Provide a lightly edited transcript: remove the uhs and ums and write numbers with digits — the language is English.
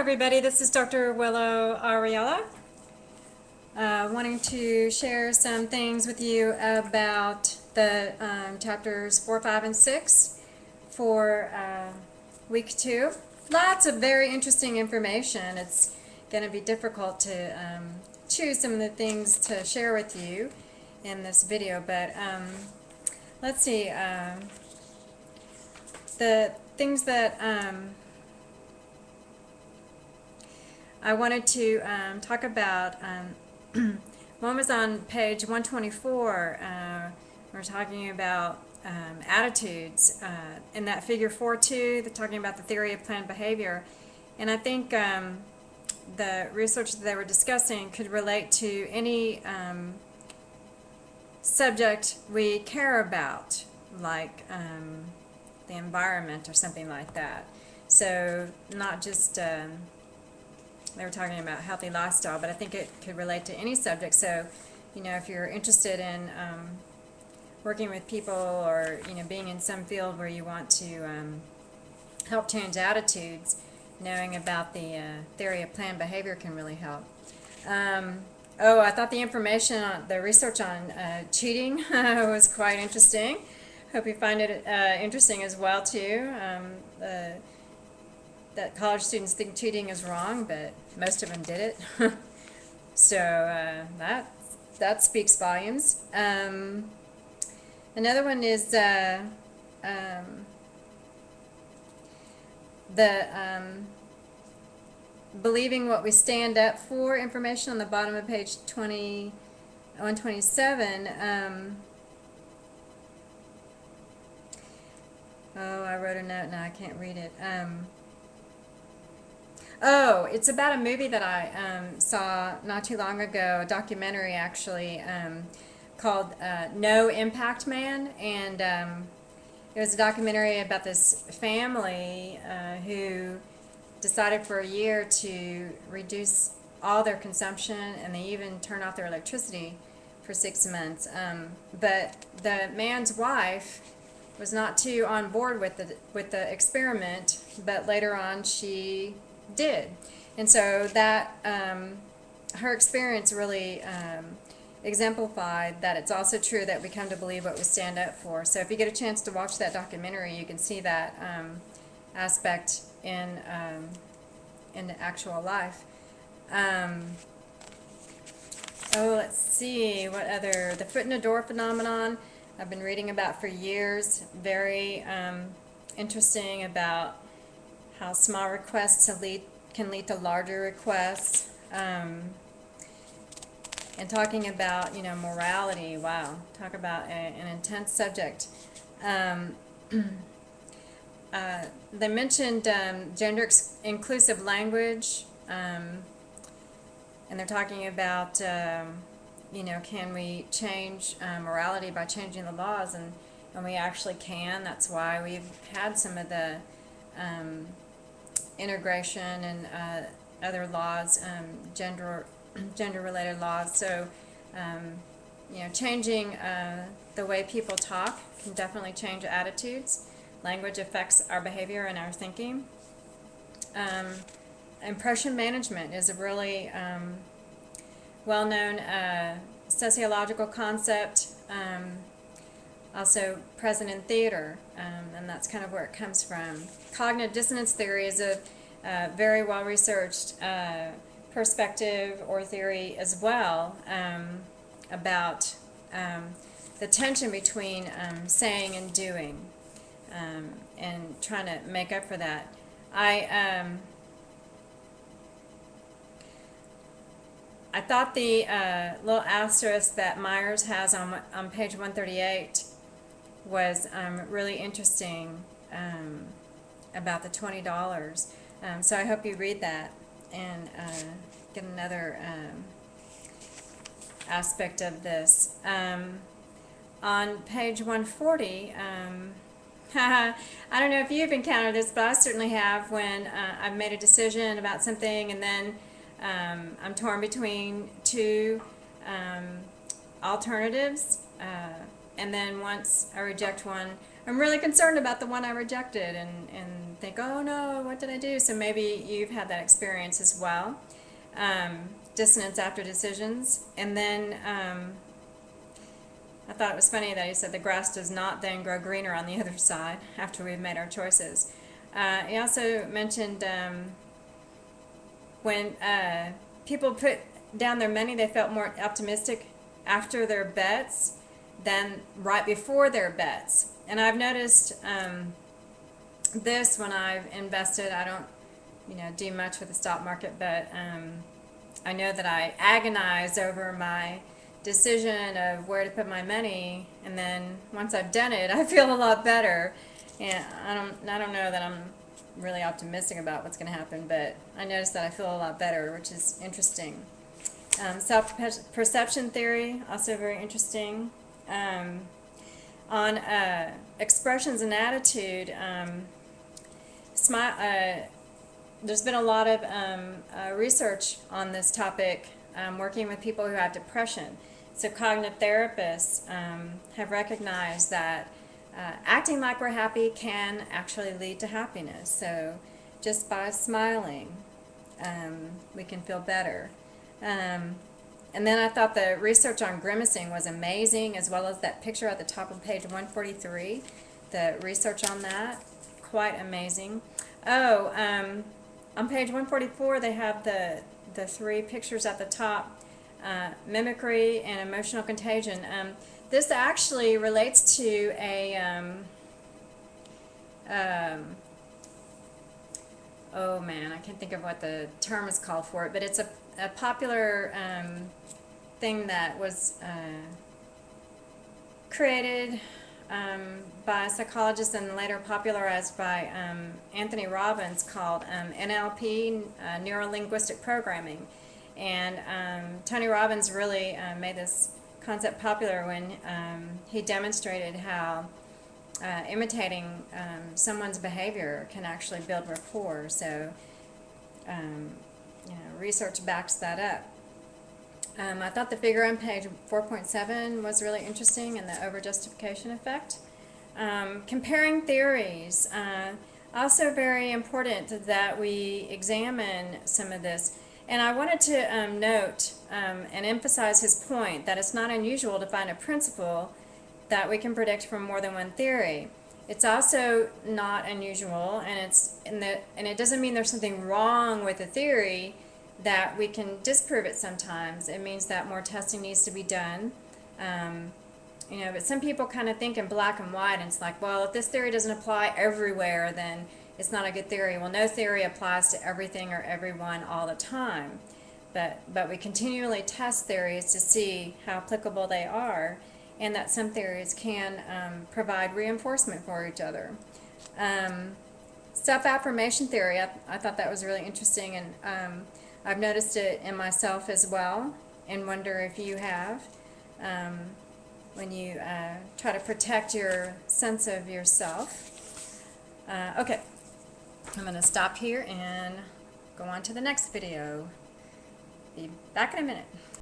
everybody, this is Dr. Willow Ariella, wanting to share some things with you about the chapters 4, 5, and 6 for week 2. Lots of very interesting information. It's going to be difficult to choose some of the things to share with you in this video, but let's see. The things that I wanted to talk about, one was on page 124. We're talking about attitudes. In that figure 4.2, they're talking about the theory of planned behavior. And I think the research that they were discussing could relate to any subject we care about, like the environment or something like that. So not just they were talking about healthy lifestyle, but I think it could relate to any subject. So, you know, if you're interested in working with people, or, you know, being in some field where you want to help change attitudes, knowing about the theory of planned behavior can really help. Oh, I thought the information on the research on cheating was quite interesting. Hope you find it interesting as well too. That college students think cheating is wrong, but most of them did it. So that speaks volumes. Another one is believing what we stand up for information on the bottom of page 127. Oh, I wrote a note, now I can't read it. Oh, it's about a movie that I saw not too long ago, a documentary actually, called No Impact Man, and it was a documentary about this family who decided for a year to reduce all their consumption, and they even turned off their electricity for 6 months. But the man's wife was not too on board with the experiment, but later on she did. And so that her experience really exemplified that it's also true that we come to believe what we stand up for. So if you get a chance to watch that documentary, you can see that aspect in actual life. Oh, let's see, what other, the foot in the door phenomenon I've been reading about for years. Very interesting about how small requests can lead to larger requests, and talking about, you know, morality. Wow, talk about an intense subject. They mentioned gender inclusive language, and they're talking about you know, can we change morality by changing the laws, and we actually can. That's why we've had some of the integration and other laws, gender-related laws. So, you know, changing the way people talk can definitely change attitudes. Language affects our behavior and our thinking. Impression management is a really well-known sociological concept, also present in theater, and that's kind of where it comes from. Cognitive dissonance theory is a very well-researched perspective or theory as well, about the tension between saying and doing, and trying to make up for that. I thought the little asterisk that Myers has on page 138 was really interesting, about the $20. So I hope you read that and get another aspect of this. On page 140, I don't know if you've encountered this, but I certainly have, when I've made a decision about something and then I'm torn between two alternatives, and then once I reject one, I'm really concerned about the one I rejected, and think, oh no, what did I do? So maybe you've had that experience as well. Dissonance after decisions. And then I thought it was funny that he said the grass does not then grow greener on the other side after we've made our choices. He also mentioned when people put down their money, they felt more optimistic after their bets than right before their bets. And I've noticed this when I've invested. I don't, do much with the stock market, but I know that I agonize over my decision of where to put my money, and then once I've done it, I feel a lot better. And I don't know that I'm really optimistic about what's going to happen, but I notice that I feel a lot better, which is interesting. Self-perception theory, also very interesting. On expressions and attitude, there's been a lot of research on this topic, working with people who have depression. So cognitive therapists have recognized that acting like we're happy can actually lead to happiness. So just by smiling, we can feel better. And then I thought the research on grimacing was amazing, as well as that picture at the top of page 143. The research on that, quite amazing. Oh, on page 144 they have the three pictures at the top, mimicry and emotional contagion. This actually relates to a, oh man, I can't think of what the term is called for it, but it's a popular thing that was created by psychologists and later popularized by Anthony Robbins, called NLP, Neuro-Linguistic Programming. And Tony Robbins really made this concept popular when he demonstrated how imitating someone's behavior can actually build rapport. So research backs that up. I thought the figure on page 4.7 was really interesting, and the overjustification effect. Comparing theories, also very important that we examine some of this. And I wanted to note and emphasize his point that it's not unusual to find a principle that we can predict from more than one theory. It's also not unusual, and it doesn't mean there's something wrong with the theory that we can disprove it sometimes. It means that more testing needs to be done. But some people kind of think in black and white, and it's like, well, if this theory doesn't apply everywhere, then it's not a good theory. Well, no theory applies to everything or everyone all the time. But we continually test theories to see how applicable they are, and that some theories can provide reinforcement for each other. Self-affirmation theory, I thought that was really interesting, and I've noticed it in myself as well, and wonder if you have, when you try to protect your sense of yourself. Okay, I'm going to stop here and go on to the next video. Be back in a minute.